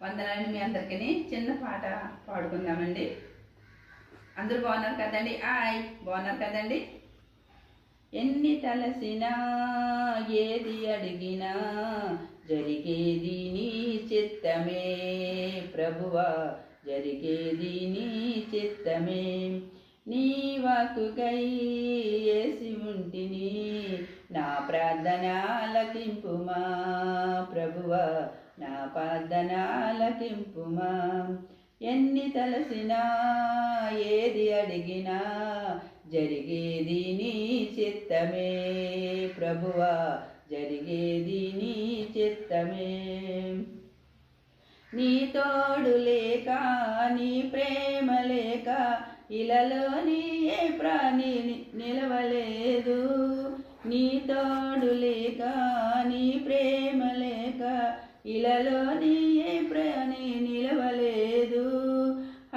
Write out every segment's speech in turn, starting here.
వందనాలు మీ అందరికీ చిన్న పాట పాడుకుందామండి. అందరూ బాగున్నారు కదండి? బాగున్నారు కదండి? ఎన్ని తలసినా ఏది అడిగినా జరిగేది నీ చిత్తమే ప్రభువా, జరిగేది నీ చిత్తమే. నీ వాక్కుకై యేసి ఉంటిని, నా ప్రార్థన ఆలకింపుమా ప్రభువా, నా ప్రార్థన ఆలకింపుమా. ఎన్ని తలసినా ఏది అడిగినా జరిగేది నీ చిత్తమే ప్రభువా, జరిగేది నీ చిత్తమే. నీ తోడు లేక నీ ప్రేమ లేక ఇలలోని ఏ ప్రాణి నిలవలేదు. నీ తోడు లేక నీ ప్రేమ లేక ఇలలోని ఏ ప్రాణి నిలవలేదు.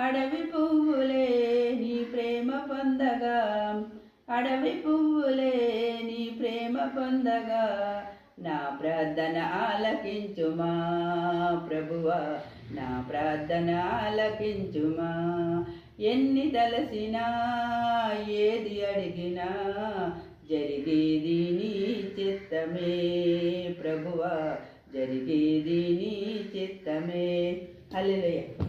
అడవి పువ్వులే నీ ప్రేమ పొందగా, అడవి పువ్వులే నీ ప్రేమ పొందగా, నా ప్రార్థన ఆలకించుమా ప్రభువా, నా ప్రార్థన ఆలకించుమా. ఎన్ని తలసినా ఏది అడిగినా జరిగేది నీ చిత్తమే ప్రభువా, జరిగేది నీ చిత్తమే. హల్లెలూయా.